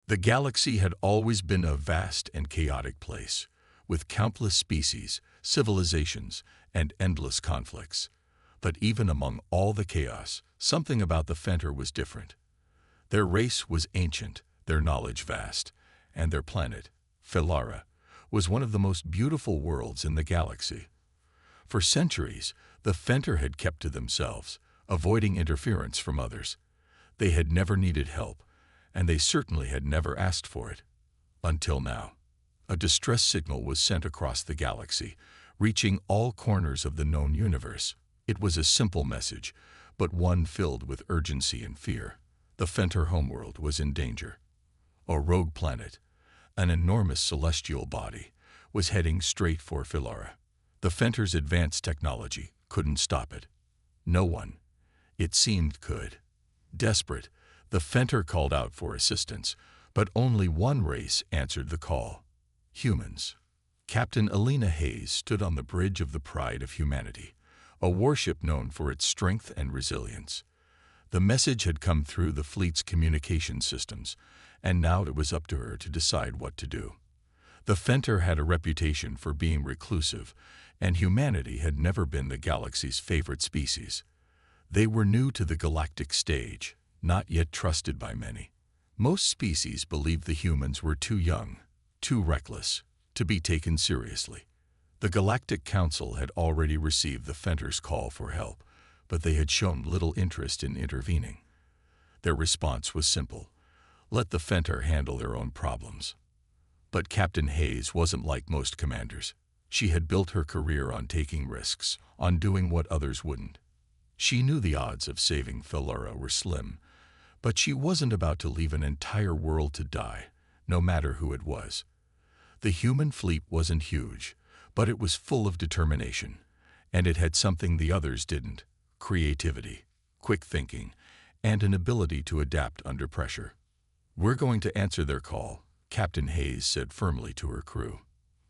The galaxy had always been a vast and chaotic place, with countless species, civilizations, and endless conflicts. But even among all the chaos, something about the Fenter was different. Their race was ancient, their knowledge vast, and their planet, Felara, was one of the most beautiful worlds in the galaxy. For centuries, the Fenter had kept to themselves, avoiding interference from others. They had never needed help, and they certainly had never asked for it. Until now. A distress signal was sent across the galaxy, reaching all corners of the known universe. It was a simple message, but one filled with urgency and fear. The Fenter homeworld was in danger. A rogue planet, an enormous celestial body, was heading straight for Felara. The Fenter's advanced technology couldn't stop it. No one, it seemed, could. Desperate, the Fenter called out for assistance, but only one race answered the call. Humans. Captain Alina Hayes stood on the bridge of the Pride of Humanity, a warship known for its strength and resilience. The message had come through the fleet's communication systems, and now it was up to her to decide what to do. The Fenter had a reputation for being reclusive, and humanity had never been the galaxy's favorite species. They were new to the galactic stage, not yet trusted by many. Most species believed the humans were too young, too reckless, to be taken seriously. The Galactic Council had already received the Fenter's call for help, but they had shown little interest in intervening. Their response was simple: let the Fenter handle their own problems. But Captain Hayes wasn't like most commanders. She had built her career on taking risks, on doing what others wouldn't. She knew the odds of saving Felara were slim, but she wasn't about to leave an entire world to die, no matter who it was. The human fleet wasn't huge, but it was full of determination, and it had something the others didn't: creativity, quick thinking, and an ability to adapt under pressure. "We're going to answer their call," Captain Hayes said firmly to her crew.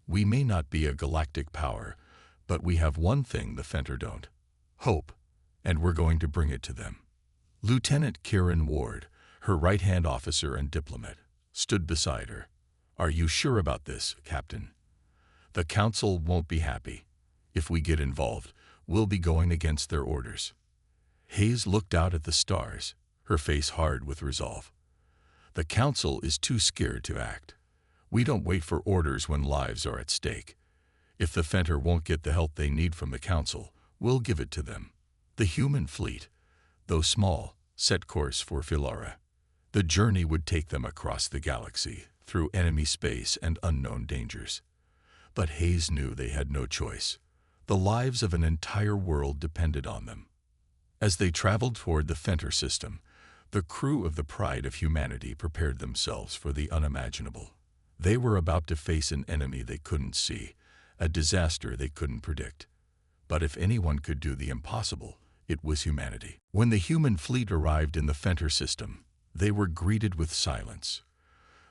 "We may not be a galactic power, but we have one thing the Fenter don't: hope, and we're going to bring it to them." Lieutenant Kieran Ward, her right-hand officer and diplomat, stood beside her. "Are you sure about this, Captain? The Council won't be happy. If we get involved, we'll be going against their orders." Hayes looked out at the stars, her face hard with resolve. "The Council is too scared to act. We don't wait for orders when lives are at stake. If the Fenter won't get the help they need from the Council, we'll give it to them." The human fleet, though small, set course for Felara. The journey would take them across the galaxy, through enemy space and unknown dangers. But Hayes knew they had no choice. The lives of an entire world depended on them. As they traveled toward the Fenter system, the crew of the Pride of Humanity prepared themselves for the unimaginable. They were about to face an enemy they couldn't see, a disaster they couldn't predict. But if anyone could do the impossible, it was humanity. When the human fleet arrived in the Fenter system, they were greeted with silence.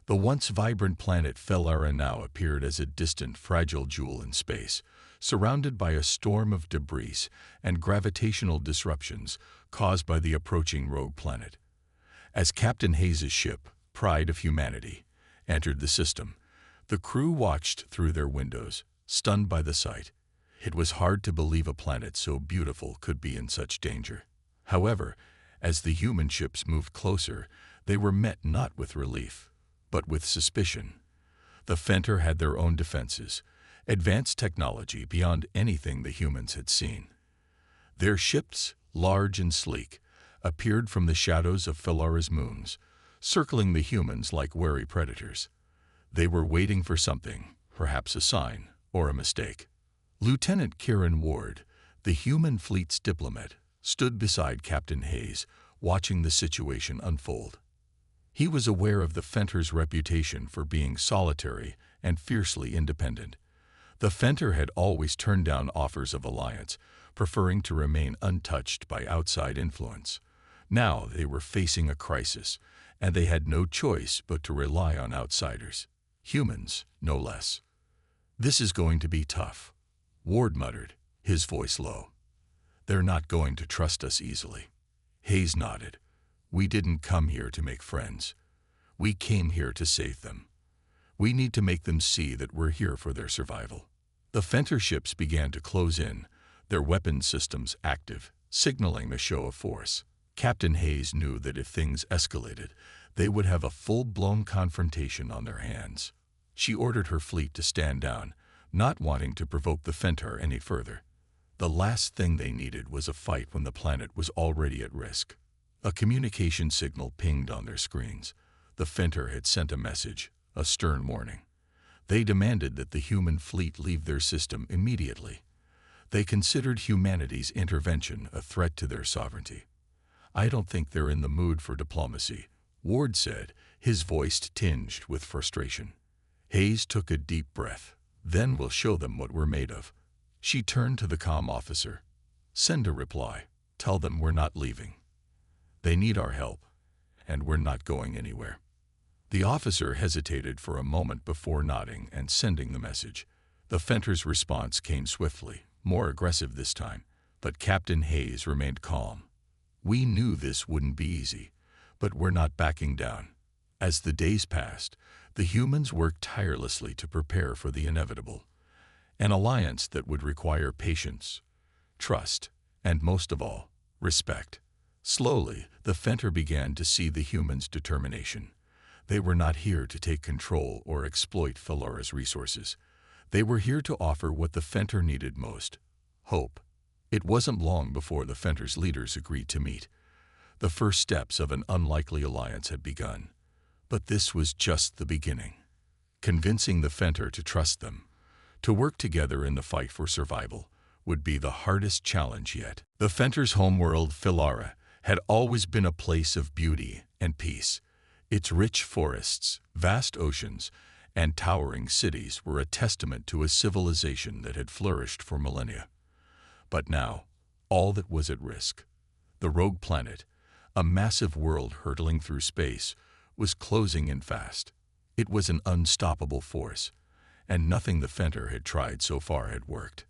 The once vibrant planet Felara now appeared as a distant, fragile jewel in space, surrounded by a storm of debris and gravitational disruptions caused by the approaching rogue planet. As Captain Hayes' ship, Pride of Humanity, entered the system, the crew watched through their windows, stunned by the sight. It was hard to believe a planet so beautiful could be in such danger. However, as the human ships moved closer, they were met not with relief, but with suspicion. The Fenter had their own defenses, advanced technology beyond anything the humans had seen. Their ships, large and sleek, appeared from the shadows of Felara's moons, circling the humans like wary predators. They were waiting for something, perhaps a sign or a mistake. Lieutenant Kieran Ward, the human fleet's diplomat, stood beside Captain Hayes, watching the situation unfold. He was aware of the Fenter's reputation for being solitary and fiercely independent. The Fenter had always turned down offers of alliance, preferring to remain untouched by outside influence. Now they were facing a crisis, and they had no choice but to rely on outsiders. Humans, no less. "This is going to be tough," Ward muttered, his voice low. "They're not going to trust us easily." Hayes nodded. "We didn't come here to make friends. We came here to save them. We need to make them see that we're here for their survival. The Fenter ships began to close in, their weapon systems active, signaling the show of force. Captain Hayes knew that if things escalated, they would have a full-blown confrontation on their hands. She ordered her fleet to stand down, not wanting to provoke the Fenter any further. The last thing they needed was a fight when the planet was already at risk. A communication signal pinged on their screens. The Fenter had sent a message, a stern warning. They demanded that the human fleet leave their system immediately. They considered humanity's intervention a threat to their sovereignty. "I don't think they're in the mood for diplomacy," Ward said, his voice tinged with frustration. Hayes took a deep breath. "Then we'll show them what we're made of." She turned to the comm officer. "Send a reply. Tell them we're not leaving. They need our help, and we're not going anywhere." The officer hesitated for a moment before nodding and sending the message. The Fenter's response came swiftly, more aggressive this time, but Captain Hayes remained calm. "We knew this wouldn't be easy, but we're not backing down." As the days passed, the humans worked tirelessly to prepare for the inevitable. An alliance that would require patience, trust, and most of all, respect. Slowly, the Fenter began to see the humans' determination. They were not here to take control or exploit Felora's resources. They were here to offer what the Fenter needed most: hope. It wasn't long before the Fenter's leaders agreed to meet. The first steps of an unlikely alliance had begun. But this was just the beginning. Convincing the Fenter to trust them, to work together in the fight for survival, would be the hardest challenge yet. The Fenter's homeworld, Felora, had always been a place of beauty and peace. Its rich forests, vast oceans, and towering cities were a testament to a civilization that had flourished for millennia. But now, all that was at risk. The rogue planet, a massive world hurtling through space, was closing in fast. It was an unstoppable force, and nothing the Fenter had tried so far had worked.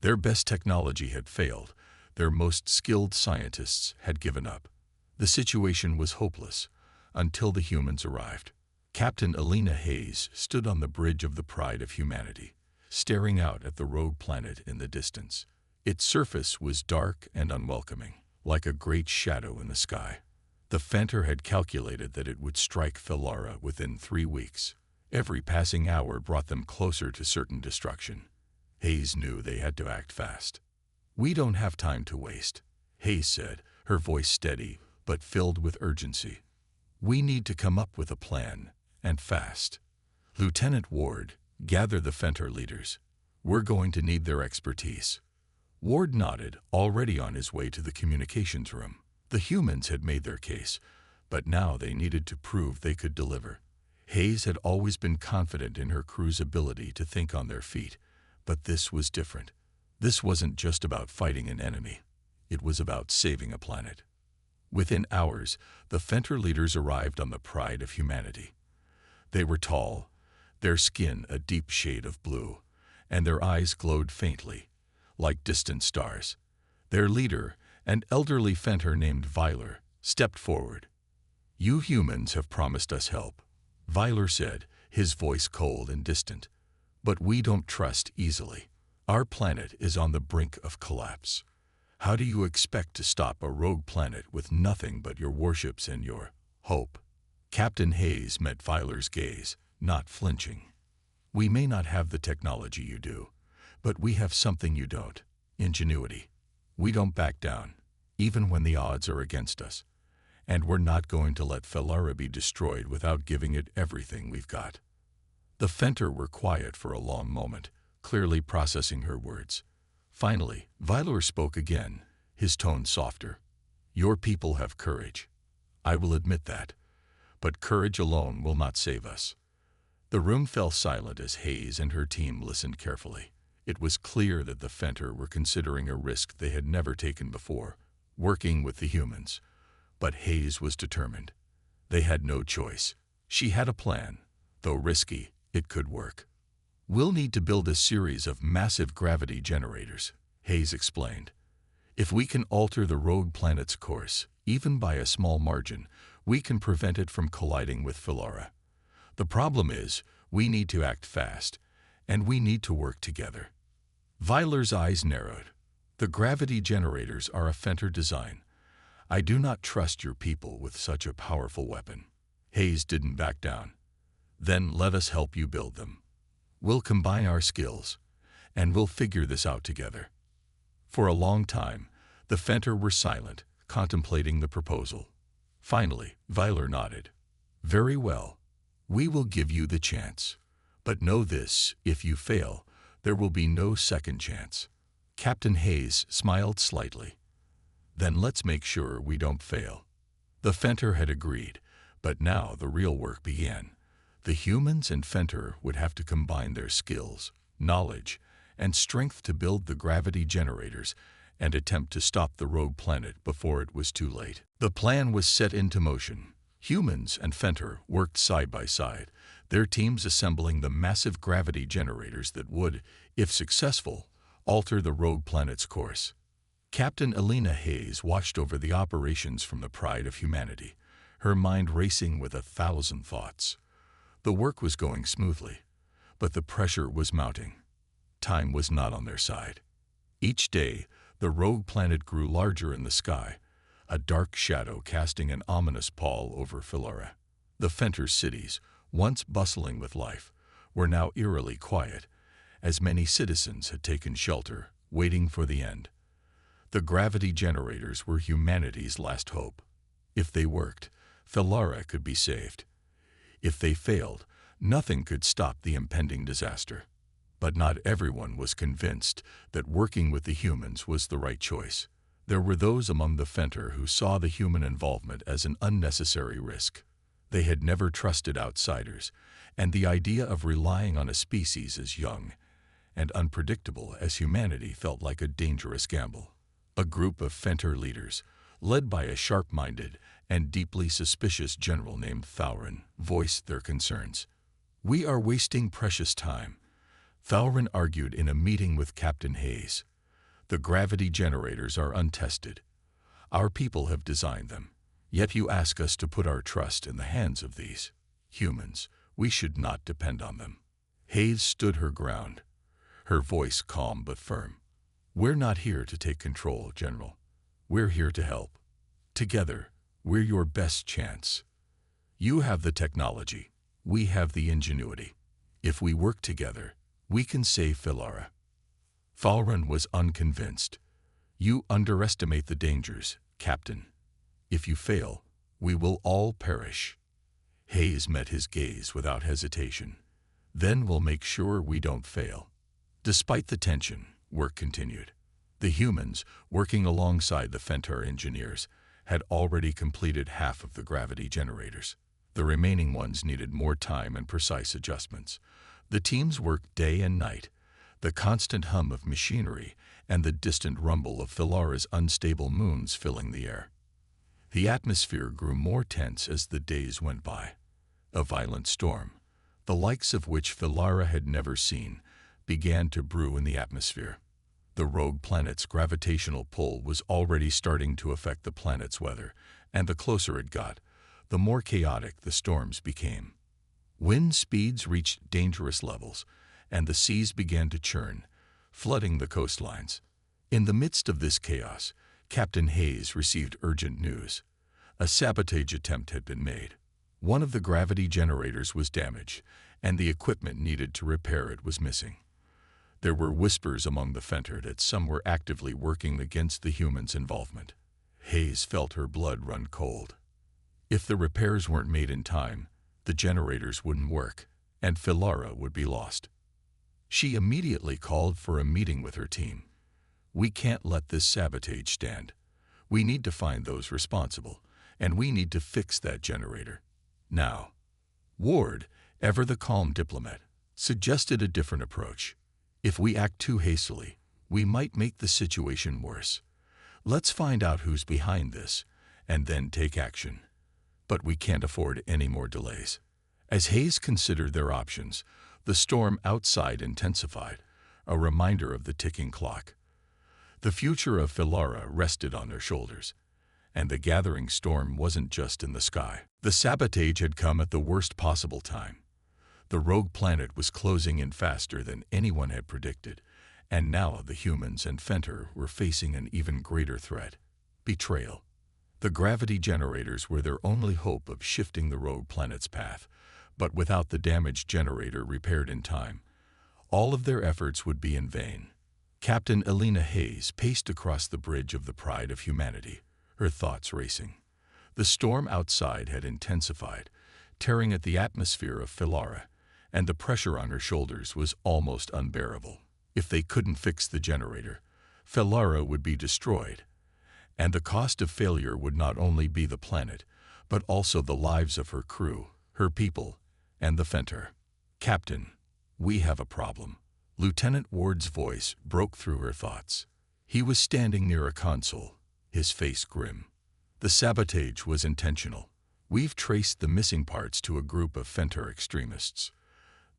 Their best technology had failed. Their most skilled scientists had given up. The situation was hopeless until the humans arrived. Captain Alina Hayes stood on the bridge of the Pride of Humanity, staring out at the rogue planet in the distance. Its surface was dark and unwelcoming, like a great shadow in the sky. The Fenter had calculated that it would strike Felora within 3 weeks. Every passing hour brought them closer to certain destruction. Hayes knew they had to act fast. "We don't have time to waste," Hayes said, her voice steady but filled with urgency. "We need to come up with a plan, and fast. Lieutenant Ward, gather the Fenter leaders. We're going to need their expertise." Ward nodded, already on his way to the communications room. The humans had made their case, but now they needed to prove they could deliver. Hayes had always been confident in her crew's ability to think on their feet, but this was different. This wasn't just about fighting an enemy. It was about saving a planet. Within hours, the Fenter leaders arrived on the Pride of Humanity. They were tall, their skin a deep shade of blue, and their eyes glowed faintly, like distant stars. Their leader, an elderly Fenter named Vyler, stepped forward. "You humans have promised us help," Vyler said, his voice cold and distant. "But we don't trust easily. Our planet is on the brink of collapse. How do you expect to stop a rogue planet with nothing but your warships and your hope?" Captain Hayes met Vyler's gaze, not flinching. "We may not have the technology you do, but we have something you don't: ingenuity. We don't back down, even when the odds are against us. And we're not going to let Felora be destroyed without giving it everything we've got." The Fenter were quiet for a long moment, clearly processing her words. Finally, Vyler spoke again, his tone softer. "Your people have courage. I will admit that. But courage alone will not save us." The room fell silent as Hayes and her team listened carefully. It was clear that the Fenter were considering a risk they had never taken before, working with the humans. But Hayes was determined. They had no choice. She had a plan. Though risky, it could work. "We'll need to build a series of massive gravity generators," Hayes explained. "If we can alter the rogue planet's course, even by a small margin, we can prevent it from colliding with Philara. The problem is, we need to act fast, and we need to work together. Violar's eyes narrowed. The gravity generators are a Fenter design. I do not trust your people with such a powerful weapon. Hayes didn't back down. Then let us help you build them. We'll combine our skills, and we'll figure this out together. For a long time, the Fenter were silent, contemplating the proposal. Finally, Violar nodded. Very well. We will give you the chance. But know this, if you fail, there will be no second chance. Captain Hayes smiled slightly. Then let's make sure we don't fail. The Fenter had agreed, but now the real work began. The humans and Fenter would have to combine their skills, knowledge, and strength to build the gravity generators and attempt to stop the rogue planet before it was too late. The plan was set into motion. Humans and Fenter worked side by side, their teams assembling the massive gravity generators that would, if successful, alter the rogue planet's course. Captain Elena Hayes watched over the operations from the pride of humanity, her mind racing with 1,000 thoughts. The work was going smoothly, but the pressure was mounting. Time was not on their side. Each day, the rogue planet grew larger in the sky, a dark shadow casting an ominous pall over Philara. The Fenter cities, once bustling with life, were now eerily quiet, as many citizens had taken shelter, waiting for the end. The gravity generators were humanity's last hope. If they worked, Philara could be saved. If they failed, nothing could stop the impending disaster. But not everyone was convinced that working with the humans was the right choice. There were those among the Fenter who saw the human involvement as an unnecessary risk. They had never trusted outsiders, and the idea of relying on a species as young and unpredictable as humanity felt like a dangerous gamble. A group of Fenter leaders, led by a sharp-minded and deeply suspicious general named Thaurin, voiced their concerns. "We are wasting precious time," Thaurin argued in a meeting with Captain Hayes. "The gravity generators are untested. Our people have designed them. Yet you ask us to put our trust in the hands of these humans. We should not depend on them." Hayes stood her ground, her voice calm but firm. "We're not here to take control, General. We're here to help. Together, we're your best chance. You have the technology. We have the ingenuity. If we work together, we can save Philara." Thaurin was unconvinced. "You underestimate the dangers, Captain. If you fail, we will all perish." Hayes met his gaze without hesitation. "Then we'll make sure we don't fail." Despite the tension, work continued. The humans, working alongside the Fenter engineers, had already completed half of the gravity generators. The remaining ones needed more time and precise adjustments. The teams worked day and night, the constant hum of machinery and the distant rumble of Philara's unstable moons filling the air. The atmosphere grew more tense as the days went by. A violent storm, the likes of which Philara had never seen, began to brew in the atmosphere. The rogue planet's gravitational pull was already starting to affect the planet's weather, and the closer it got, the more chaotic the storms became. Wind speeds reached dangerous levels, and the seas began to churn, flooding the coastlines. In the midst of this chaos, Captain Hayes received urgent news. A sabotage attempt had been made. One of the gravity generators was damaged, and the equipment needed to repair it was missing. There were whispers among the Fenter that some were actively working against the humans' involvement. Hayes felt her blood run cold. If the repairs weren't made in time, the generators wouldn't work, and Philara would be lost. She immediately called for a meeting with her team. "We can't let this sabotage stand. We need to find those responsible, and we need to fix that generator now." Ward, ever the calm diplomat, suggested a different approach. "If we act too hastily, we might make the situation worse. Let's find out who's behind this, and then take action. But we can't afford any more delays." As Hayes considered their options, the storm outside intensified, a reminder of the ticking clock. The future of Philara rested on their shoulders, And the gathering storm wasn't just in the sky. The sabotage had come at the worst possible time. The rogue planet was closing in faster than anyone had predicted, and now the humans and Fenter were facing an even greater threat: betrayal. The gravity generators were their only hope of shifting the rogue planet's path, but without the damaged generator repaired in time, all of their efforts would be in vain. Captain Elena Hayes paced across the bridge of the Pride of Humanity, her thoughts racing. The storm outside had intensified, tearing at the atmosphere of Philara, and the pressure on her shoulders was almost unbearable. If they couldn't fix the generator, Philara would be destroyed, and the cost of failure would not only be the planet, but also the lives of her crew, her people, and the Fenter. "Captain, we have a problem." Lieutenant Ward's voice broke through her thoughts. He was standing near a console, his face grim. "The sabotage was intentional. We've traced the missing parts to a group of Fenter extremists.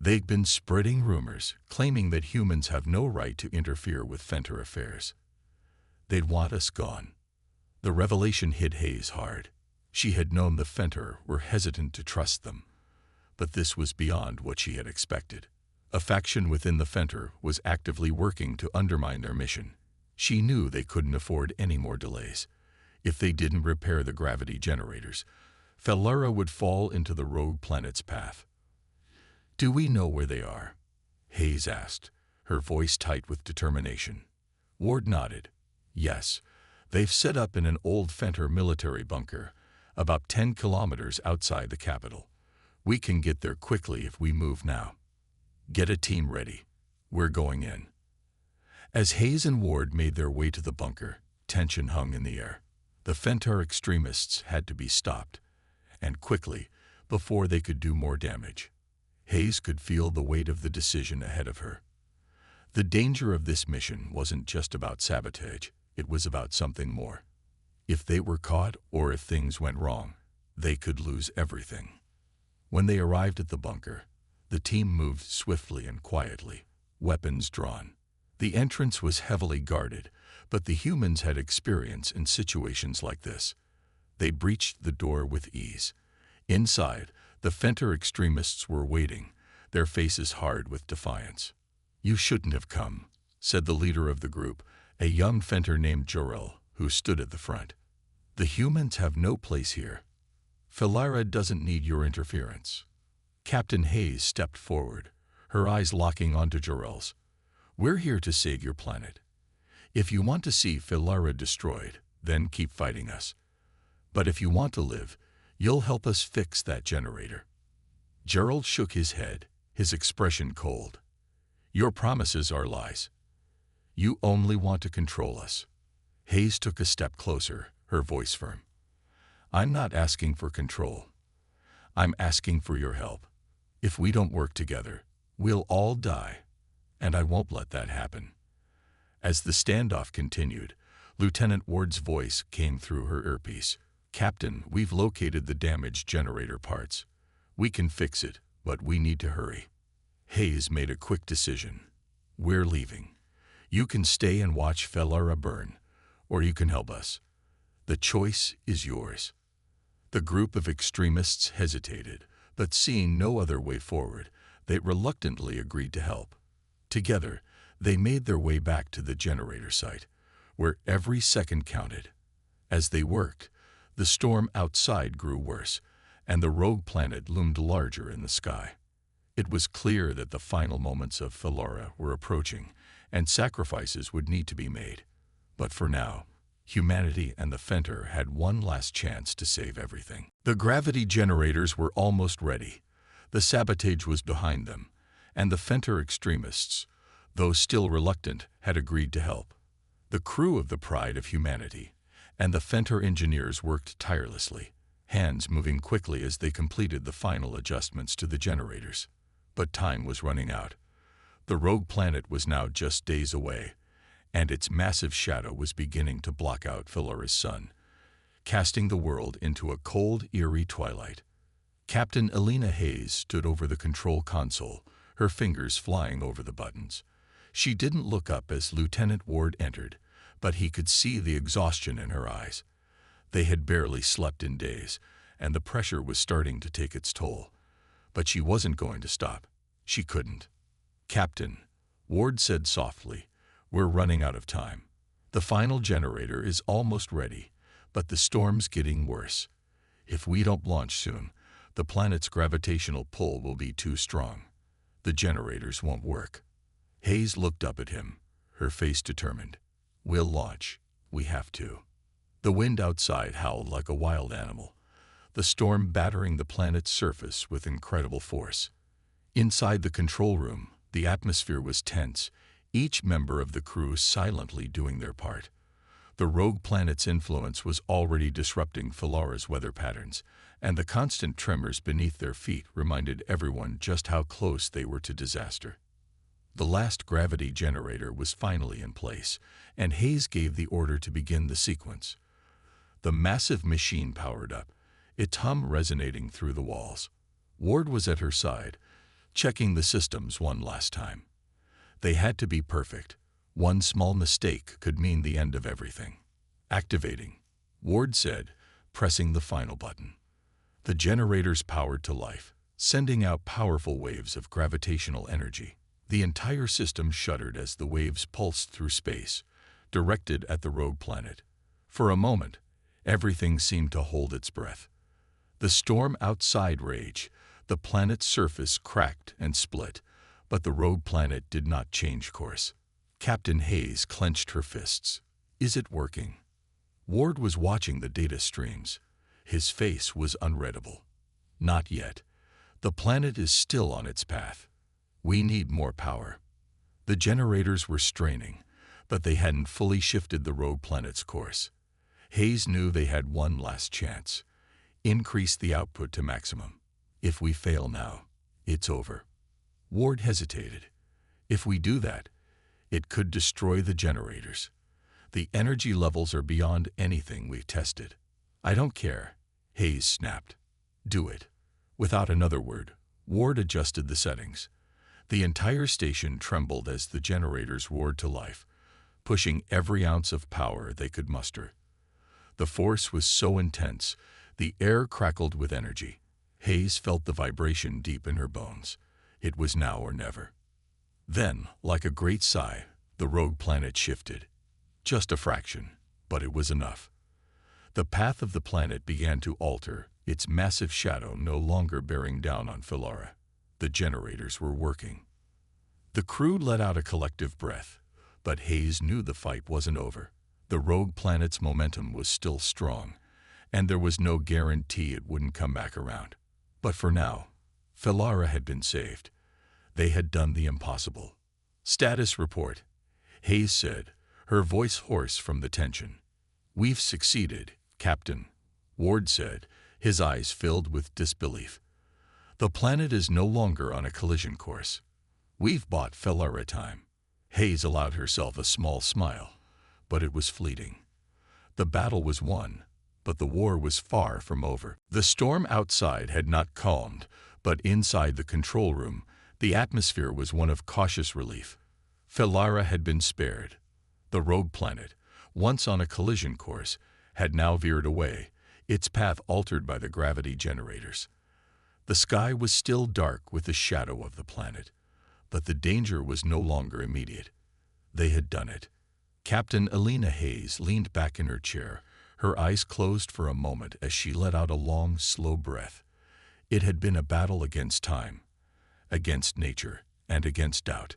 They've been spreading rumors, claiming that humans have no right to interfere with Fenter affairs. They'd want us gone." The revelation hit Hayes hard. She had known the Fenter were hesitant to trust them, but this was beyond what she had expected. A faction within the Fenter was actively working to undermine their mission. She knew they couldn't afford any more delays. If they didn't repair the gravity generators, Philara would fall into the rogue planet's path. "Do we know where they are?" Hayes asked, her voice tight with determination. Ward nodded. "Yes, they've set up in an old Fenter military bunker, about 10 kilometers outside the capital. We can get there quickly if we move now. Get a team ready. We're going in." As Hayes and Ward made their way to the bunker, tension hung in the air. The Fenter extremists had to be stopped, and quickly, before they could do more damage. Hayes could feel the weight of the decision ahead of her. The danger of this mission wasn't just about sabotage, it was about something more. If they were caught or if things went wrong, they could lose everything. When they arrived at the bunker, the team moved swiftly and quietly, weapons drawn. The entrance was heavily guarded, but the humans had experience in situations like this. They breached the door with ease. Inside, the Fenter extremists were waiting, their faces hard with defiance. "You shouldn't have come," said the leader of the group, a young Fenter named Jorel, who stood at the front. "The humans have no place here. Philara doesn't need your interference." Captain Hayes stepped forward, her eyes locking onto Jorel's. "We're here to save your planet. If you want to see Philara destroyed, then keep fighting us. But if you want to live, you'll help us fix that generator." Gerald shook his head, his expression cold. "Your promises are lies. You only want to control us." Hayes took a step closer, her voice firm. "I'm not asking for control. I'm asking for your help. If we don't work together, we'll all die, and I won't let that happen." As the standoff continued, Lieutenant Ward's voice came through her earpiece. "Captain, we've located the damaged generator parts. We can fix it, but we need to hurry." Hayes made a quick decision. "We're leaving. You can stay and watch Philara burn, or you can help us. The choice is yours." The group of extremists hesitated, but seeing no other way forward, they reluctantly agreed to help. Together, they made their way back to the generator site, where every second counted. As they worked, the storm outside grew worse, and the rogue planet loomed larger in the sky. It was clear that the final moments of Philara were approaching, and sacrifices would need to be made. But for now, humanity and the Fenter had one last chance to save everything. The gravity generators were almost ready. The sabotage was behind them, and the Fenter extremists, though still reluctant, had agreed to help. The crew of the Pride of Humanity and the Fenter engineers worked tirelessly, hands moving quickly as they completed the final adjustments to the generators. But time was running out. The rogue planet was now just days away, and its massive shadow was beginning to block out Philara's sun, casting the world into a cold, eerie twilight. Captain Elena Hayes stood over the control console, her fingers flying over the buttons. She didn't look up as Lieutenant Ward entered, but he could see the exhaustion in her eyes. They had barely slept in days, and the pressure was starting to take its toll. But she wasn't going to stop. She couldn't. "Captain," Ward said softly, "we're running out of time. The final generator is almost ready, but the storm's getting worse. If we don't launch soon, the planet's gravitational pull will be too strong. The generators won't work." Hayes looked up at him, her face determined. "We'll launch. We have to." The wind outside howled like a wild animal, the storm battering the planet's surface with incredible force. Inside the control room, the atmosphere was tense, each member of the crew silently doing their part. The rogue planet's influence was already disrupting Felara's weather patterns, and the constant tremors beneath their feet reminded everyone just how close they were to disaster. The last gravity generator was finally in place, and Hayes gave the order to begin the sequence. The massive machine powered up, its hum resonating through the walls. Ward was at her side, checking the systems one last time. They had to be perfect. One small mistake could mean the end of everything. "Activating," Ward said, pressing the final button. The generators powered to life, sending out powerful waves of gravitational energy. The entire system shuddered as the waves pulsed through space, directed at the rogue planet. For a moment, everything seemed to hold its breath. The storm outside raged, the planet's surface cracked and split, but the rogue planet did not change course. Captain Hayes clenched her fists. "Is it working?" Ward was watching the data streams. His face was unreadable. "Not yet. The planet is still on its path. We need more power." The generators were straining, but they hadn't fully shifted the rogue planet's course. Hayes knew they had one last chance. Increase the output to maximum. "If we fail now, it's over." Ward hesitated. "If we do that, it could destroy the generators. The energy levels are beyond anything we've tested." "I don't care," Hayes snapped. "Do it." Without another word, Ward adjusted the settings. The entire station trembled as the generators roared to life, pushing every ounce of power they could muster. The force was so intense, the air crackled with energy. Hayes felt the vibration deep in her bones. It was now or never. Then, like a great sigh, the rogue planet shifted. Just a fraction, but it was enough. The path of the planet began to alter, its massive shadow no longer bearing down on Felara. The generators were working. The crew let out a collective breath, but Hayes knew the fight wasn't over. The rogue planet's momentum was still strong, and there was no guarantee it wouldn't come back around. But for now, Felara had been saved. They had done the impossible. "Status report," Hayes said, her voice hoarse from the tension. "We've succeeded, Captain," Ward said, his eyes filled with disbelief. "The planet is no longer on a collision course. We've bought Felara time." Hayes allowed herself a small smile, but it was fleeting. The battle was won, but the war was far from over. The storm outside had not calmed, but inside the control room, the atmosphere was one of cautious relief. Felara had been spared. The rogue planet, once on a collision course, had now veered away, its path altered by the gravity generators. The sky was still dark with the shadow of the planet, but the danger was no longer immediate. They had done it. Captain Elena Hayes leaned back in her chair, her eyes closed for a moment as she let out a long, slow breath. It had been a battle against time, against nature, and against doubt.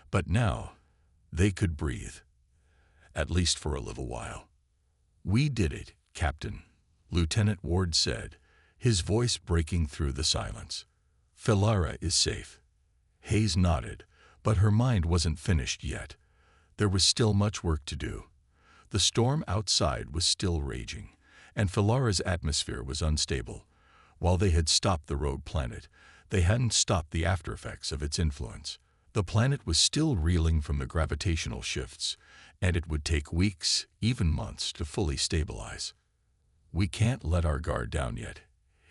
But now, they could breathe, at least for a little while. "We did it, Captain," Lieutenant Ward said, his voice breaking through the silence. "Felara is safe." Hayes nodded, but her mind wasn't finished yet. There was still much work to do. The storm outside was still raging, and Felara's atmosphere was unstable. While they had stopped the rogue planet, they hadn't stopped the aftereffects of its influence. The planet was still reeling from the gravitational shifts, and it would take weeks, even months, to fully stabilize. "We can't let our guard down yet,"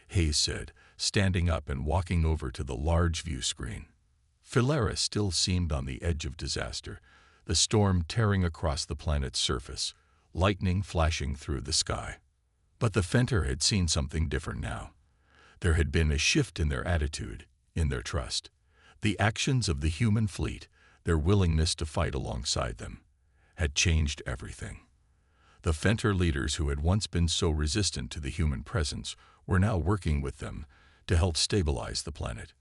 Hayes said, standing up and walking over to the large view screen. Felara still seemed on the edge of disaster, the storm tearing across the planet's surface, lightning flashing through the sky. But the Fenter had seen something different now. There had been a shift in their attitude, in their trust. The actions of the human fleet, their willingness to fight alongside them, had changed everything. The Fenter leaders who had once been so resistant to the human presence were now working with them to help stabilize the planet.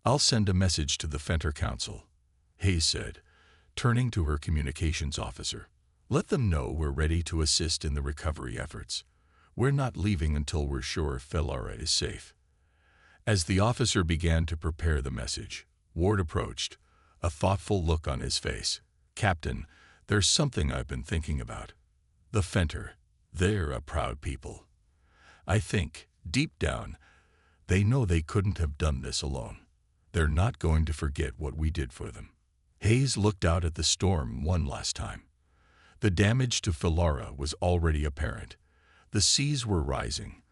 "I'll send a message to the Fenter Council," Hayes said, turning to her communications officer. "Let them know we're ready to assist in the recovery efforts. We're not leaving until we're sure Felara is safe." As the officer began to prepare the message, Ward approached, a thoughtful look on his face. "Captain, there's something I've been thinking about. The Fenter, they're a proud people. I think, deep down, they know they couldn't have done this alone. They're not going to forget what we did for them." Hayes looked out at the storm one last time. The damage to Felara was already apparent. The seas were rising.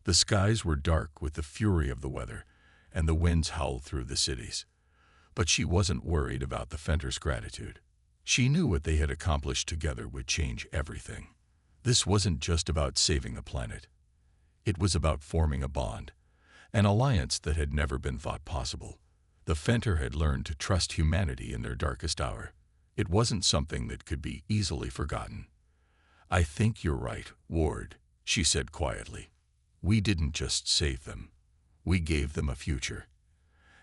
The skies were dark with the fury of the weather, and the winds howled through the cities. But she wasn't worried about the Fenter's gratitude. She knew what they had accomplished together would change everything. This wasn't just about saving a planet. It was about forming a bond, an alliance that had never been thought possible. The Fenter had learned to trust humanity in their darkest hour. It wasn't something that could be easily forgotten. "I think you're right, Ward," she said quietly. "We didn't just save them. We gave them a future.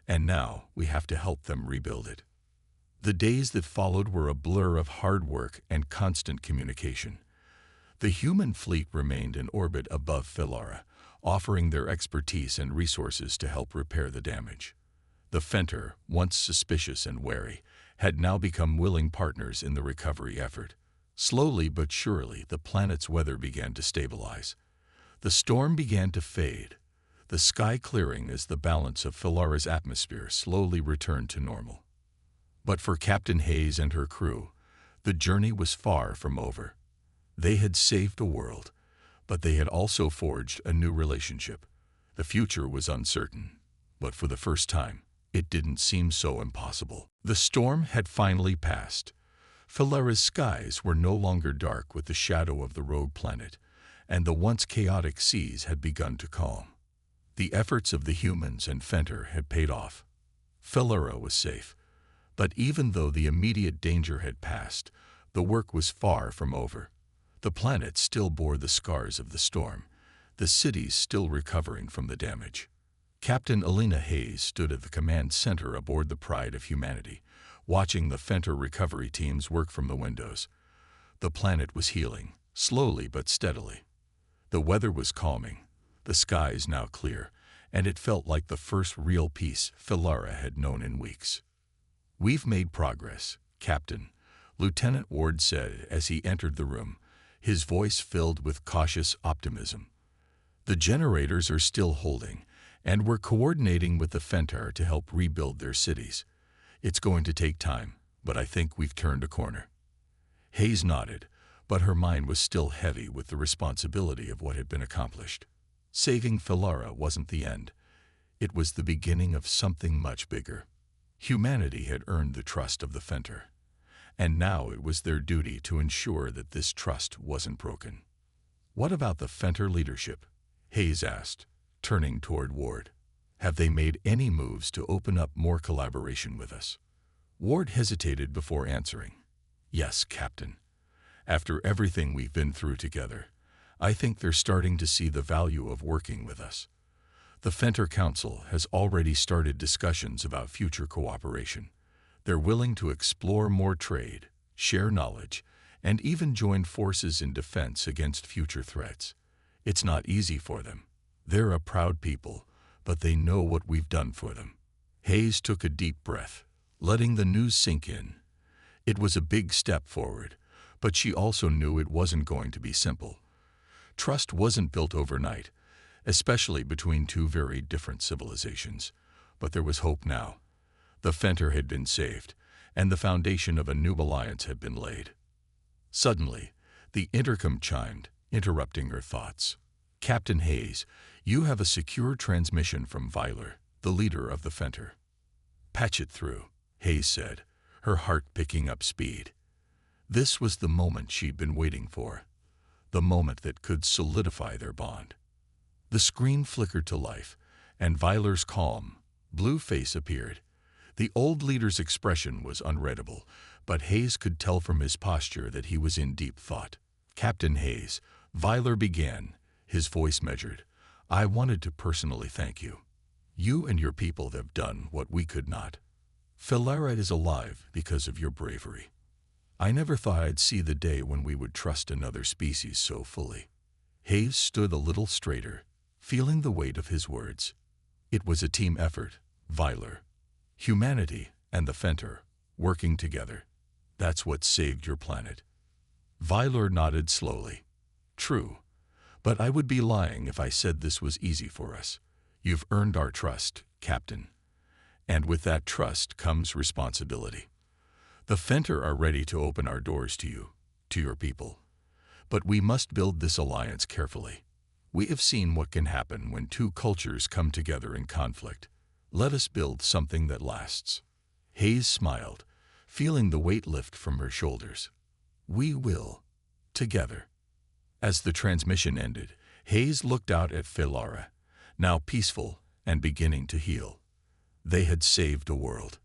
And now we have to help them rebuild it." The days that followed were a blur of hard work and constant communication. The human fleet remained in orbit above Felara, offering their expertise and resources to help repair the damage. The Fenter, once suspicious and wary, had now become willing partners in the recovery effort. Slowly but surely, the planet's weather began to stabilize. The storm began to fade, the sky clearing as the balance of Felara's atmosphere slowly returned to normal. But for Captain Hayes and her crew, the journey was far from over. They had saved a world, but they had also forged a new relationship. The future was uncertain, but for the first time, it didn't seem so impossible. The storm had finally passed. Felara's skies were no longer dark with the shadow of the rogue planet, and the once chaotic seas had begun to calm. The efforts of the humans and Fenter had paid off. Felara was safe, but even though the immediate danger had passed, the work was far from over. The planet still bore the scars of the storm, the cities still recovering from the damage. Captain Alina Hayes stood at the command center aboard the Pride of Humanity, watching the Fenter recovery teams work from the windows. The planet was healing, slowly but steadily. The weather was calming, the skies now clear, and it felt like the first real peace Felara had known in weeks. "We've made progress, Captain," Lieutenant Ward said as he entered the room, his voice filled with cautious optimism. "The generators are still holding, and we're coordinating with the Fenter to help rebuild their cities. It's going to take time, but I think we've turned a corner." Hayes nodded, but her mind was still heavy with the responsibility of what had been accomplished. Saving Felara wasn't the end. It was the beginning of something much bigger. Humanity had earned the trust of the Fenter, and now it was their duty to ensure that this trust wasn't broken. "What about the Fenter leadership?" Hayes asked, turning toward Ward. "Have they made any moves to open up more collaboration with us?" Ward hesitated before answering. "Yes, Captain. After everything we've been through together, I think they're starting to see the value of working with us. The Fenter Council has already started discussions about future cooperation. They're willing to explore more trade, share knowledge, and even join forces in defense against future threats. It's not easy for them. They're a proud people, but they know what we've done for them." Hayes took a deep breath, letting the news sink in. It was a big step forward, but she also knew it wasn't going to be simple. Trust wasn't built overnight, especially between two very different civilizations. But there was hope now. The Fenter had been saved, and the foundation of a new alliance had been laid. Suddenly, the intercom chimed, interrupting her thoughts. "Captain Hayes, you have a secure transmission from Weiler, the leader of the Fenter." "Patch it through," Hayes said, her heart picking up speed. This was the moment she'd been waiting for. the moment that could solidify their bond. The screen flickered to life, and Vyler's calm, blue face appeared. The old leader's expression was unreadable, but Hayes could tell from his posture that he was in deep thought. "Captain Hayes," Vyler began, his voice measured, "I wanted to personally thank you. You and your people have done what we could not. Philara is alive because of your bravery. I never thought I'd see the day when we would trust another species so fully." Hayes stood a little straighter, feeling the weight of his words. "It was a team effort, Vyler. Humanity and the Fenter, working together. That's what saved your planet." Vyler nodded slowly. "True, but I would be lying if I said this was easy for us. You've earned our trust, Captain. And with that trust comes responsibility. The Fenter are ready to open our doors to you, to your people. But we must build this alliance carefully. We have seen what can happen when two cultures come together in conflict. Let us build something that lasts." Hayes smiled, feeling the weight lift from her shoulders. "We will, together." As the transmission ended, Hayes looked out at Philara, now peaceful and beginning to heal. They had saved a world.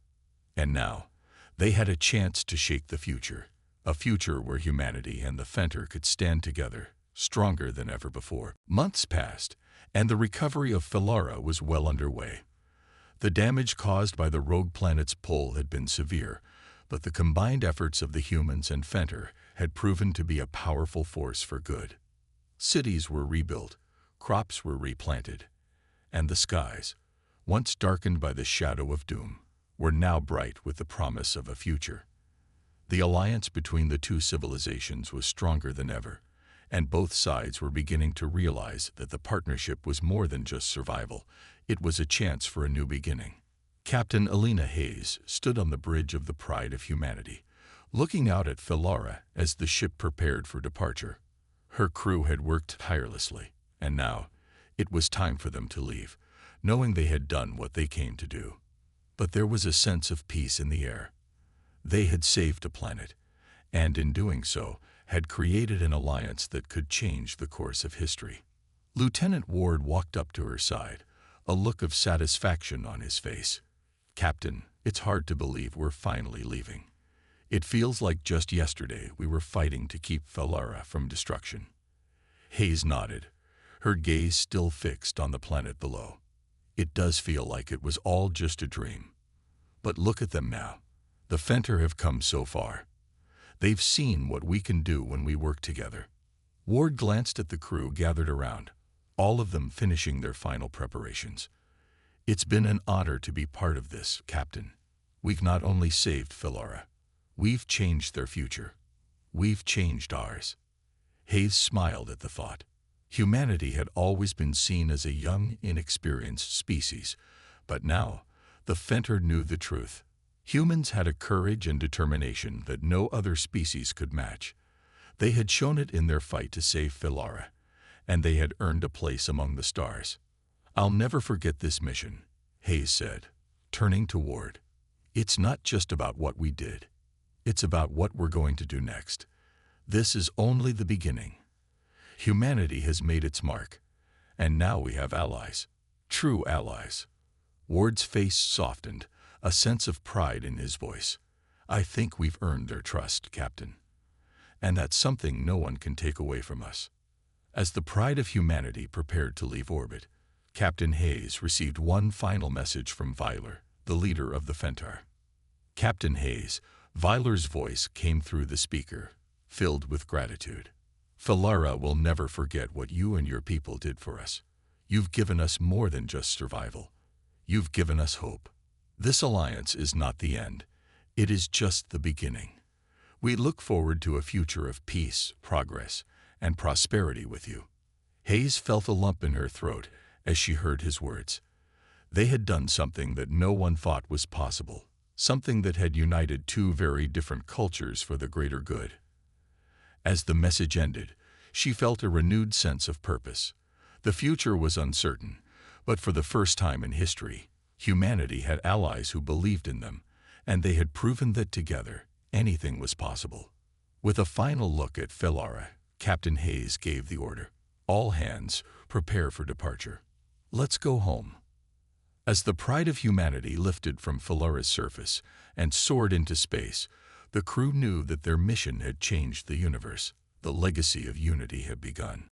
And now, they had a chance to shape the future, a future where humanity and the Fenter could stand together, stronger than ever before. Months passed, and the recovery of Philara was well underway. The damage caused by the rogue planet's pull had been severe, but the combined efforts of the humans and Fenter had proven to be a powerful force for good. Cities were rebuilt, crops were replanted, and the skies, once darkened by the shadow of doom, were now bright with the promise of a future. The alliance between the two civilizations was stronger than ever, and both sides were beginning to realize that the partnership was more than just survival. It was a chance for a new beginning. Captain Alina Hayes stood on the bridge of the Pride of Humanity, looking out at Philara as the ship prepared for departure. Her crew had worked tirelessly, and now it was time for them to leave, knowing they had done what they came to do. But there was a sense of peace in the air. They had saved a planet, and in doing so, had created an alliance that could change the course of history. Lieutenant Ward walked up to her side, a look of satisfaction on his face. "Captain, it's hard to believe we're finally leaving. It feels like just yesterday we were fighting to keep Philara from destruction." Hayes nodded, her gaze still fixed on the planet below. "It does feel like it was all just a dream. But look at them now. The Fenter have come so far. They've seen what we can do when we work together." Ward glanced at the crew gathered around, all of them finishing their final preparations. "It's been an honor to be part of this, Captain. We've not only saved Philara, we've changed their future. We've changed ours." Hayes smiled at the thought. Humanity had always been seen as a young, inexperienced species, but now the Fenter knew the truth. Humans had a courage and determination that no other species could match. They had shown it in their fight to save Philara, and they had earned a place among the stars. "I'll never forget this mission," Hayes said, turning to Ward. "It's not just about what we did. It's about what we're going to do next. This is only the beginning. Humanity has made its mark, and now we have allies, true allies." Ward's face softened, a sense of pride in his voice. "I think we've earned their trust, Captain. And that's something no one can take away from us." As the Pride of Humanity prepared to leave orbit, Captain Hayes received one final message from Vyler, the leader of the Fenter. "Captain Hayes," Vyler's voice came through the speaker, filled with gratitude. "Philara will never forget what you and your people did for us. You've given us more than just survival. You've given us hope. This alliance is not the end. It is just the beginning. We look forward to a future of peace, progress, and prosperity with you." Hayes felt a lump in her throat as she heard his words. They had done something that no one thought was possible, something that had united two very different cultures for the greater good. As the message ended, she felt a renewed sense of purpose. The future was uncertain, but for the first time in history, humanity had allies who believed in them, and they had proven that together, anything was possible. With a final look at Philara, Captain Hayes gave the order. All hands, prepare for departure. Let's go home. As the pride of humanity lifted from Phalaris' surface and soared into space, the crew knew that their mission had changed the universe. The legacy of unity had begun.